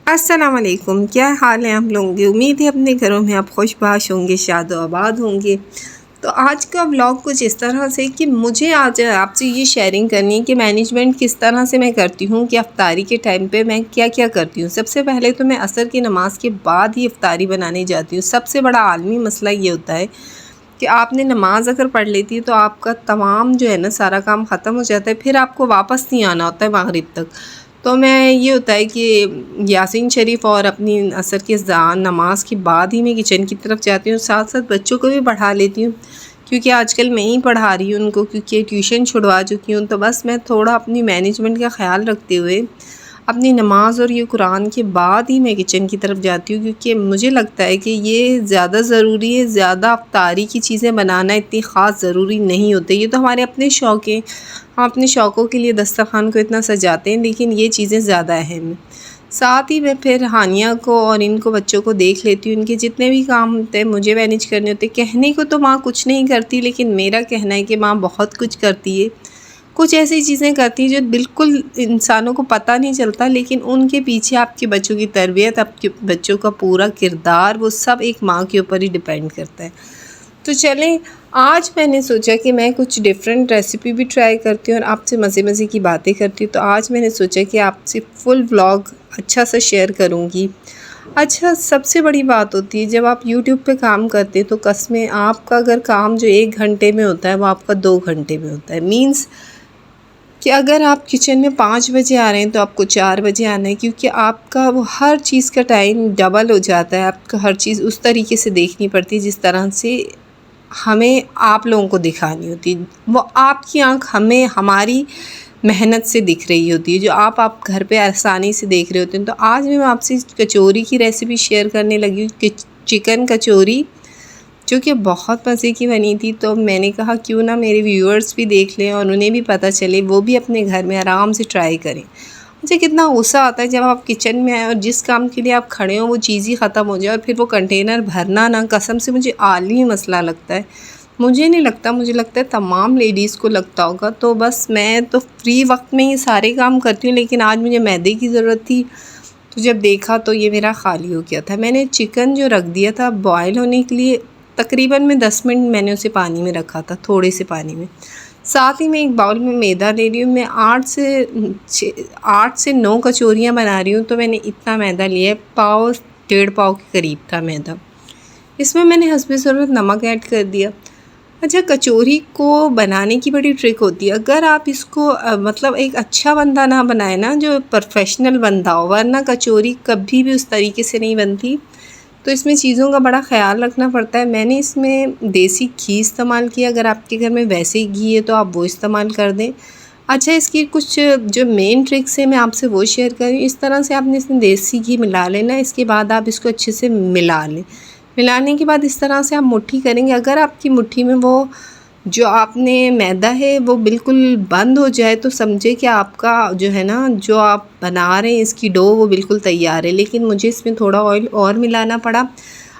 अस्सलाम वालेकुम। क्या हाल है आप लोगों की? उम्मीद है अपने घरों में आप खुशबाश होंगे, शादो आबाद होंगे। तो आज का व्लॉग कुछ इस तरह से कि मुझे आज आपसे ये शेयरिंग करनी है कि मैनेजमेंट किस तरह से मैं करती हूँ कि इफ्तारी के टाइम पे मैं क्या क्या करती हूँ। सबसे पहले तो मैं असर की नमाज़ के बाद ही इफ्तारी बनाने जाती हूँ। सबसे बड़ा आलमी मसला ये होता है कि आपने नमाज़ अगर पढ़ लेती है तो आपका तमाम जो है ना सारा काम ख़त्म हो जाता है, फिर आपको वापस नहीं आना होता है मगरिब तक। तो मैं ये होता है कि यासीन शरीफ और अपनी असर की नमाज के बाद ही मैं किचन की तरफ जाती हूँ। साथ साथ बच्चों को भी पढ़ा लेती हूँ क्योंकि आजकल मैं ही पढ़ा रही हूँ उनको, क्योंकि ट्यूशन छुड़वा चुकी हूँ। तो बस मैं थोड़ा अपनी मैनेजमेंट का ख़्याल रखते हुए अपनी नमाज़ और ये कुरान के बाद ही मैं किचन की तरफ जाती हूँ, क्योंकि मुझे लगता है कि ये ज़्यादा ज़रूरी है। ज़्यादा अफ्तारी की चीज़ें बनाना इतनी ख़ास ज़रूरी नहीं होती। ये तो हमारे अपने शौक़ हैं, हम अपने शौक़ों के लिए दस्तरख़ान को इतना सजाते हैं, लेकिन ये चीज़ें ज़्यादा अहम हैं। साथ ही मैं फिर हानिया को और इनको बच्चों को देख लेती हूँ। इनके जितने भी काम होते हैं मुझे मैनेज करने होते हैं। कहने को तो माँ कुछ नहीं करती, लेकिन मेरा कहना है कि माँ बहुत कुछ करती है। कुछ ऐसी चीज़ें करती हैं जो बिल्कुल इंसानों को पता नहीं चलता, लेकिन उनके पीछे आपके बच्चों की तरबियत, आपके बच्चों का पूरा किरदार, वो सब एक माँ के ऊपर ही डिपेंड करता है। तो चलें, आज मैंने सोचा कि मैं कुछ डिफरेंट रेसिपी भी ट्राई करती हूँ और आपसे मज़े मज़े की बातें करती हूँ। तो आज मैंने सोचा कि आपसे फुल व्लॉग अच्छा सा शेयर करूँगी। अच्छा, सबसे बड़ी बात होती है जब आप यूट्यूब पे काम करते हैं तो कसमें आपका अगर काम जो 1 घंटे में होता है वो आपका 2 घंटे में होता है। मीन्स कि अगर आप किचन में 5 बजे आ रहे हैं तो आपको 4 बजे आना है, क्योंकि आपका वो हर चीज़ का टाइम डबल हो जाता है। आपको हर चीज़ उस तरीके से देखनी पड़ती है जिस तरह से हमें आप लोगों को दिखानी होती है। वो आपकी आँख हमें हमारी मेहनत से दिख रही होती है, जो आप घर पे आसानी से देख रहे होते हैं। तो आज मैं आपसे कचौरी की रेसिपी शेयर करने लगी हूँ कि चिकन कचौरी, जो कि बहुत मज़े की बनी थी। तो मैंने कहा क्यों ना मेरे व्यूअर्स भी देख लें और उन्हें भी पता चले, वो भी अपने घर में आराम से ट्राई करें। मुझे कितना गुस्सा आता है जब आप किचन में आए और जिस काम के लिए आप खड़े हो वो चीज़ ही ख़त्म हो जाए और फिर वो कंटेनर भरना ना, कसम से मुझे आलमी मसला लगता है। मुझे नहीं लगता, मुझे लगता है तमाम लेडीज़ को लगता होगा। तो बस मैं तो फ्री वक्त में ये सारे काम करती हूँ, लेकिन आज मुझे मैदे की ज़रूरत थी। तो जब देखा तो ये मेरा खाली हो गया था। मैंने चिकन जो रख दिया था बॉयल होने के लिए, तकरीबन मैं 10 मिनट मैंने उसे पानी में रखा था, थोड़े से पानी में। साथ ही मैं एक बाउल में मैदा ले रही हूँ। मैं 8 से 9 कचौरियाँ बना रही हूँ, तो मैंने इतना मैदा लिया है, पाव 1.5 पाव के करीब था मैदा। इसमें मैंने हस्बे ज़रूरत नमक ऐड कर दिया। अच्छा, कचौरी को बनाने की बड़ी ट्रिक होती है। अगर आप इसको मतलब एक अच्छा बंदा ना बनाए ना, जो प्रोफेशनल बंदा हो, वरना कचौरी कभी भी उस तरीके से नहीं बनती। तो इसमें चीज़ों का बड़ा ख़्याल रखना पड़ता है। मैंने इसमें देसी घी इस्तेमाल किया। अगर आपके घर में वैसे ही घी है तो आप वो इस्तेमाल कर दें। अच्छा, इसकी कुछ जो मेन ट्रिक्स है मैं आपसे वो शेयर कर रही हूँ। इस तरह से आपने इसमें देसी घी मिला लेना। इसके बाद आप इसको अच्छे से मिला लें। मिलाने के बाद इस तरह से आप मुट्ठी करेंगे। अगर आपकी मुट्ठी में वो जो आपने मैदा है वो बिल्कुल बंद हो जाए तो समझे कि आपका जो है ना, जो आप बना रहे हैं इसकी डो वो बिल्कुल तैयार है। लेकिन मुझे इसमें थोड़ा ऑयल और मिलाना पड़ा।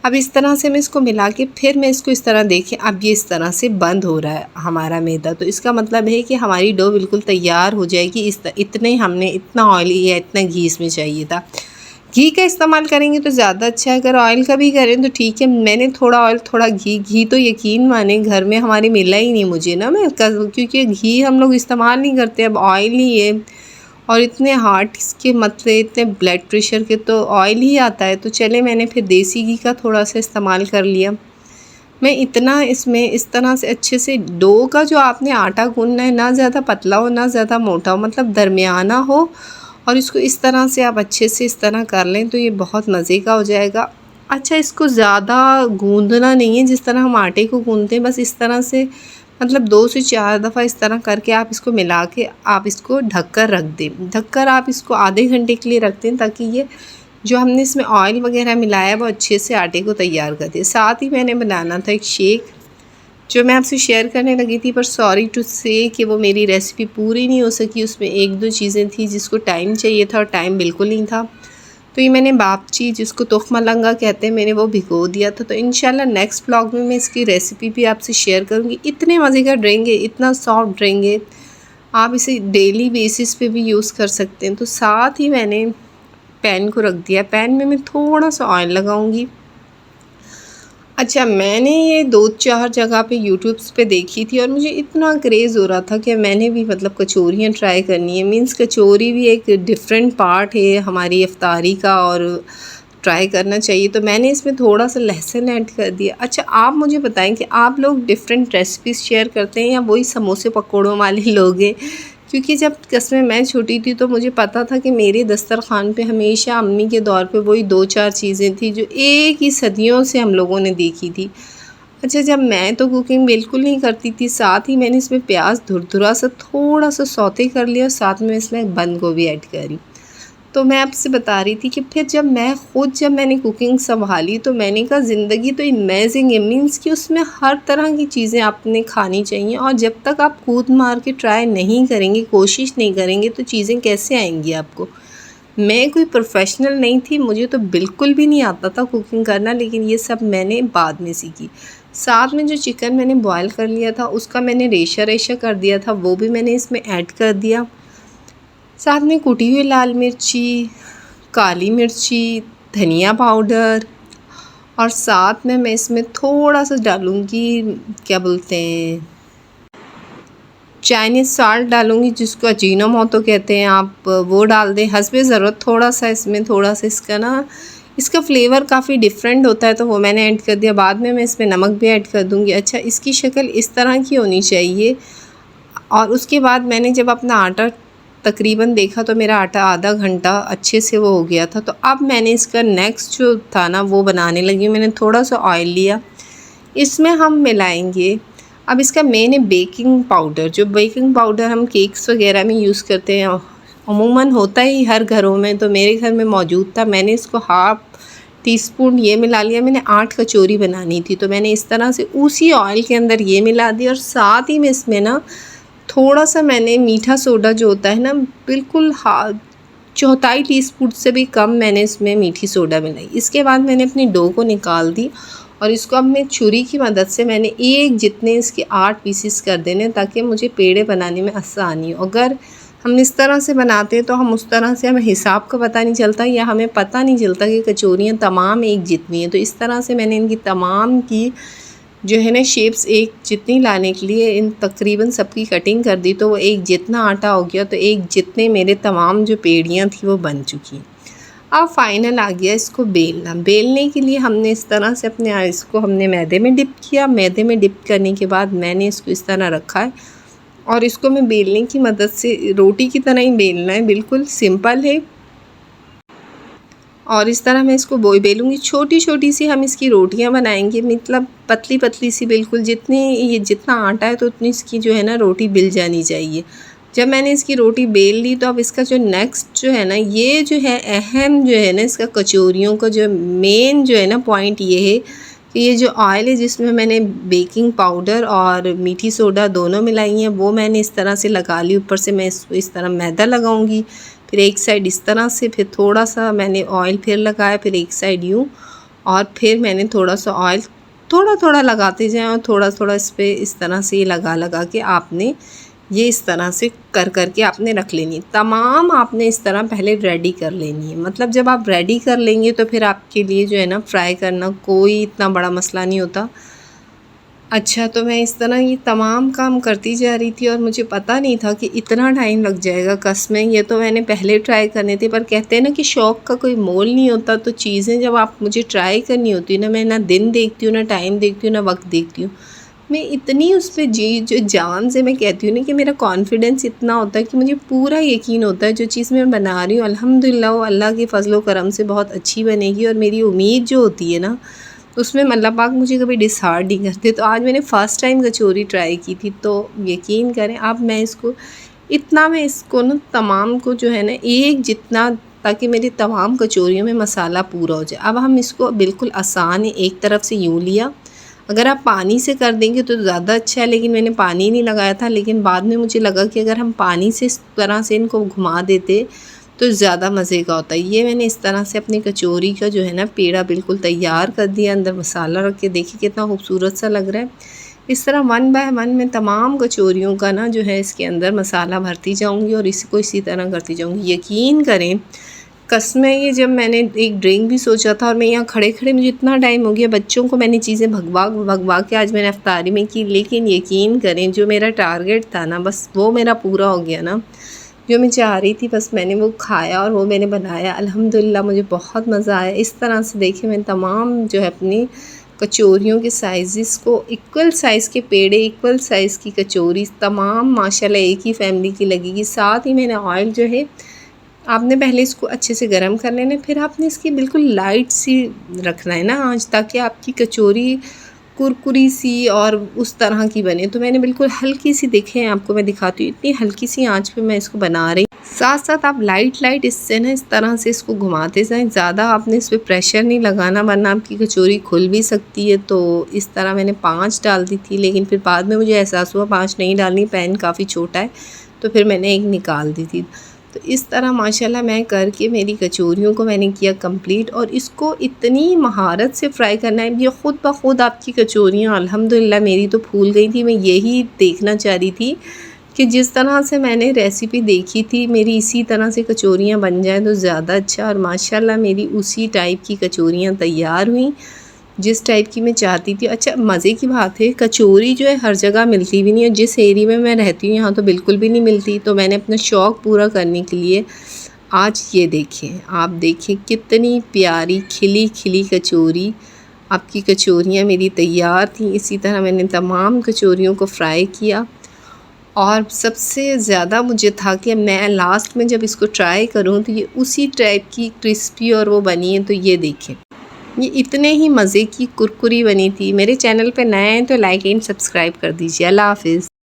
अब इस तरह से मैं इसको मिला के फिर मैं इसको इस तरह देखिए, अब ये इस तरह से बंद हो रहा है हमारा मैदा। तो इसका मतलब है कि हमारी डो बिल्कुल तैयार हो जाएगी। इतने हमने इतना ऑयल या इतना घी इसमें चाहिए था। घी का इस्तेमाल करेंगे तो ज़्यादा अच्छा है, अगर ऑयल का भी करें तो ठीक है। मैंने थोड़ा ऑयल थोड़ा घी तो यकीन माने घर में हमारे मिला ही नहीं मुझे ना, क्योंकि घी हम लोग इस्तेमाल नहीं करते, अब ऑयल ही है। और इतने हार्ट के मसले, इतने ब्लड प्रेशर के, तो ऑयल ही आता है। तो चले, मैंने फिर देसी घी का थोड़ा सा इस्तेमाल कर लिया। मैं इतना इसमें इस तरह से अच्छे से डो का जो आपने आटा गूंदना है, ना ज़्यादा पतला हो ना ज़्यादा मोटा हो, मतलब दरमियाना हो। और इसको इस तरह से आप अच्छे से इस तरह कर लें तो ये बहुत मज़े का हो जाएगा। अच्छा, इसको ज़्यादा गूंदना नहीं है जिस तरह हम आटे को गूंदते हैं, बस इस तरह से मतलब 2 से 4 दफ़ा इस तरह करके आप इसको मिला के आप इसको ढक कर रख दें। ढककर आप इसको आधे घंटे के लिए रख दें, ताकि ये जो हमने इसमें ऑयल वगैरह मिलाया है वो अच्छे से आटे को तैयार कर दे। साथ ही मैंने बनाना था एक शेक, जो मैं आपसे शेयर करने लगी थी, पर सॉरी टू से कि वो मेरी रेसिपी पूरी नहीं हो सकी। उसमें 1-2 चीज़ें थी जिसको टाइम चाहिए था और टाइम बिल्कुल नहीं था। तो ये मैंने बापची, जिसको तुख्मा लंगा कहते हैं, मैंने वो भिगो दिया था। तो इंशाल्लाह नेक्स्ट व्लॉग में मैं इसकी रेसिपी भी आपसे शेयर करूँगी। इतने मज़े का रहेंगे, इतना सॉफ्ट रहेंगे, आप इसे डेली बेसिस पे भी यूज़ कर सकते हैं। तो साथ ही मैंने पैन को रख दिया। पैन में मैं थोड़ा सा ऑयल लगाऊंगी। अच्छा, मैंने ये 2-4 जगह पे यूट्यूब्स पे देखी थी और मुझे इतना क्रेज़ हो रहा था कि मैंने भी मतलब कचौरियाँ ट्राई करनी है। मीन्स कचौरी भी एक डिफरेंट पार्ट है हमारी इफ्तारी का और ट्राई करना चाहिए। तो मैंने इसमें थोड़ा सा लहसुन ऐड कर दिया। अच्छा, आप मुझे बताएं कि आप लोग डिफरेंट रेसिपीज़ शेयर करते हैं या वही समोसे पकौड़ों वाले लोग हैं? क्योंकि जब कसमें मैं छोटी थी तो मुझे पता था कि मेरे दस्तरखान पे हमेशा अम्मी के दौर पे वही 2-4 चीज़ें थी जो एक ही सदियों से हम लोगों ने देखी थी। अच्छा, जब मैं तो कुकिंग बिल्कुल नहीं करती थी, साथ ही मैंने इसमें प्याज धुरधुरा सा थोड़ा सा सौते कर लिया और साथ में इसमें बंद गोभी ऐड करी। तो मैं आपसे बता रही थी कि फिर जब मैंने कुकिंग संभाली तो मैंने कहा ज़िंदगी तो अमेजिंग है। मीन्स कि उसमें हर तरह की चीज़ें आपने खानी चाहिए और जब तक आप कूद मार के ट्राई नहीं करेंगे, कोशिश नहीं करेंगे तो चीज़ें कैसे आएंगी आपको। मैं कोई प्रोफेशनल नहीं थी, मुझे तो बिल्कुल भी नहीं आता था कुकिंग करना, लेकिन ये सब मैंने बाद में सीखी। साथ में जो चिकन मैंने बॉयल कर लिया था उसका मैंने रेशा रेशा कर दिया था, वो भी मैंने इसमें ऐड कर दिया। साथ में कुटी हुई लाल मिर्ची, काली मिर्ची, धनिया पाउडर और साथ में मैं इसमें थोड़ा सा डालूँगी, क्या बोलते हैं, चाइनीज़ साल्ट डालूँगी जिसको अजीनोमोटो कहते हैं। आप वो डाल दें हस्बे ज़रूरत। थोड़ा सा इसमें थोड़ा सा इसका फ्लेवर काफ़ी डिफरेंट होता है तो वो मैंने ऐड कर दिया। बाद में मैं इसमें नमक भी ऐड कर दूँगी। अच्छा, इसकी शक्ल इस तरह की होनी चाहिए। और उसके बाद मैंने जब अपना आटा तकरीबन देखा तो मेरा आटा आधा घंटा अच्छे से वो हो गया था। तो अब मैंने इसका नेक्स्ट जो था ना वो बनाने लगी। मैंने थोड़ा सा ऑयल लिया, इसमें हम मिलाएंगे अब इसका मेन है बेकिंग पाउडर। जो बेकिंग पाउडर हम केक्स वगैरह में यूज़ करते हैं, अमूमन होता ही हर घरों में, तो मेरे घर में मौजूद था। मैंने इसको हाफ़ टी-स्पून ये मिला लिया। मैंने 8 कचौरी बनानी थी तो मैंने इस तरह से उसी ऑयल के अंदर ये मिला दिया और साथ ही में इसमें ना थोड़ा सा मैंने मीठा सोडा जो होता है ना, बिल्कुल 1/4 टीस्पून से भी कम मैंने इसमें मीठी सोडा मिलाई। इसके बाद मैंने अपनी डो को निकाल दी और इसको अब मैं छुरी की मदद से मैंने एक जितने इसके 8 पीसेस कर देने ताकि मुझे पेड़े बनाने में आसानी हो। अगर हम इस तरह से बनाते हैं तो हम उस तरह से हमें हिसाब का पता नहीं चलता या हमें पता नहीं चलता कि कचौरियाँ तमाम एक जितनी हैं। तो इस तरह से मैंने इनकी तमाम की जो है ना शेप्स एक जितनी लाने के लिए इन तकरीबन सबकी कटिंग कर दी। तो वो एक जितना आटा हो गया तो एक जितने मेरे तमाम जो पेड़ियाँ थी वो बन चुकी। अब फाइनल आ गया इसको बेलना। बेलने के लिए हमने इस तरह से इसको हमने मैदे में डिप किया। मैदे में डिप करने के बाद मैंने इसको इस तरह रखा है और इसको मैं बेलने की मदद से रोटी की तरह ही बेलना है, बिल्कुल सिंपल है। और इस तरह मैं इसको बेलूँगी। छोटी छोटी सी हम इसकी रोटियां बनाएंगे, मतलब पतली पतली सी, बिल्कुल जितना आटा है तो उतनी इसकी जो है ना रोटी बेल जानी चाहिए। जब मैंने इसकी रोटी बेल ली तो अब इसका जो नेक्स्ट जो है ना, ये जो है अहम जो है ना इसका कचौरियों का जो मेन जो है ना पॉइंट ये है कि ये जो ऑयल है जिसमें मैंने बेकिंग पाउडर और मीठी सोडा दोनों मिलाई हैं वो मैंने इस तरह से लगा ली। ऊपर से मैं इसको इस तरह मैदा लगाऊंगी, फिर एक साइड इस तरह से, फिर थोड़ा सा मैंने ऑयल फिर लगाया, फिर एक साइड यूँ, और फिर मैंने थोड़ा सा ऑयल थोड़ा थोड़ा लगाते जाएं और थोड़ा थोड़ा इस पर इस तरह से ये लगा के आपने ये इस तरह से कर के आपने रख लेनी। तमाम आपने इस तरह पहले रेडी कर लेनी है। मतलब जब आप रेडी कर लेंगे तो फिर आपके लिए जो है ना फ्राई करना कोई इतना बड़ा मसला नहीं होता। अच्छा, तो मैं इस तरह ये तमाम काम करती जा रही थी और मुझे पता नहीं था कि इतना टाइम लग जाएगा। कसमें ये तो मैंने पहले ट्राई करने थे, पर कहते हैं ना कि शौक़ का कोई मोल नहीं होता। तो चीज़ें जब आप मुझे ट्राई करनी होती है ना, मैं ना दिन देखती हूँ, ना टाइम देखती हूँ, ना वक्त देखती हूँ, मैं इतनी उस पर जो जान से मैं कहती हूँ ना कि मेरा कॉन्फिडेंस इतना होता है कि मुझे पूरा यकीन होता है जो चीज़ मैं बना रही हूँ अल्हम्दुलिल्लाह वो अल्लाह के फजलो करम से बहुत अच्छी बनेगी। और मेरी उम्मीद जो होती है ना उसमें अल्लाह पाक मुझे कभी डिसहार्ड नहीं करते। तो आज मैंने फ़र्स्ट टाइम कचौरी ट्राई की थी, तो यकीन करें अब मैं इसको ना तमाम को जो है ना एक जितना, ताकि मेरी तमाम कचौरियों में मसाला पूरा हो जाए। अब हम इसको बिल्कुल आसान है, एक तरफ से यूँ लिया। अगर आप पानी से कर देंगे तो ज़्यादा अच्छा है, लेकिन मैंने पानी नहीं लगाया था। लेकिन बाद में मुझे लगा कि अगर हम पानी से इस तरह से इनको घुमा देते तो ज़्यादा मज़े का होता है। ये मैंने इस तरह से अपनी कचौरी का जो है ना पेड़ा बिल्कुल तैयार कर दिया। अंदर मसाला रख के देखिए कितना खूबसूरत सा लग रहा है। इस तरह 1 बाय 1 मैं तमाम कचौरियों का ना जो है इसके अंदर मसाला भरती जाऊँगी और इसको इसी तरह करती जाऊँगी। यकीन करें कसमें ये जब मैंने एक ड्रिंक भी सोचा था और मैं यहाँ खड़े खड़े मुझे इतना टाइम हो गया, बच्चों को मैंने चीज़ें भगवा के आज मैंने इफ्तारी में की, लेकिन यकीन करें जो मेरा टारगेट था ना बस वो मेरा पूरा हो गया ना। जो मैं चाह रही थी बस मैंने वो खाया और वो मैंने बनाया, अल्हम्दुलिल्लाह मुझे बहुत मज़ा आया। इस तरह से देखिए मैं तमाम जो है अपनी कचौरियों के साइज़ को इक्वल साइज़ के पेड़े, इक्वल साइज़ की कचौरी तमाम माशाल्लाह एक ही फैमिली की लगेगी। साथ ही मैंने ऑयल जो है आपने पहले इसको अच्छे से गर्म कर लेना है, फिर आपने इसकी बिल्कुल लाइट सी रखना है ना आँच, ताकि आपकी कचौरी कुरकुरी सी और उस तरह की बने। तो मैंने बिल्कुल हल्की सी, देखें आपको मैं दिखाती हूँ, इतनी हल्की सी आंच पे मैं इसको बना रही। साथ साथ आप लाइट इससे ना इस तरह से इसको घुमाते जाएं, ज़्यादा आपने इस पर प्रेशर नहीं लगाना वरना आपकी कचौरी खुल भी सकती है। तो इस तरह मैंने 5 डाल दी थी, लेकिन फिर बाद में मुझे एहसास हुआ 5 नहीं डालनी, पैन काफ़ी छोटा है, तो फिर मैंने एक निकाल दी थी। तो इस तरह माशाल्लाह मैं करके मेरी कचौरियों को मैंने किया कंप्लीट। और इसको इतनी महारत से फ्राई करना है, ये ख़ुद ब खुद आपकी कचौरियाँ अल्हम्दुलिल्लाह मेरी तो फूल गई थी। मैं यही देखना चाह रही थी कि जिस तरह से मैंने रेसिपी देखी थी मेरी इसी तरह से कचौरियाँ बन जाएँ तो ज़्यादा अच्छा। और माशाल्लाह मेरी उसी टाइप की कचौरियाँ तैयार हुई जिस टाइप की मैं चाहती थी। अच्छा मज़े की बात है, कचौरी जो है हर जगह मिलती भी नहीं है, जिस एरिया में मैं रहती हूँ यहाँ तो बिल्कुल भी नहीं मिलती। तो मैंने अपना शौक़ पूरा करने के लिए आज ये देखें, आप देखिए कितनी प्यारी खिली खिली कचौरी, आपकी कचौरियाँ मेरी तैयार थी। इसी तरह मैंने तमाम कचौरियों को फ्राई किया और सबसे ज़्यादा मुझे था कि मैं लास्ट में जब इसको ट्राई करूँ तो ये उसी टाइप की क्रिस्पी और वो बनी है। तो ये देखें, ये इतने ही मज़े की कुरकुरी बनी थी। मेरे चैनल पे नए हैं तो लाइक एंड सब्सक्राइब कर दीजिए। अल्लाह हाफ़िज़।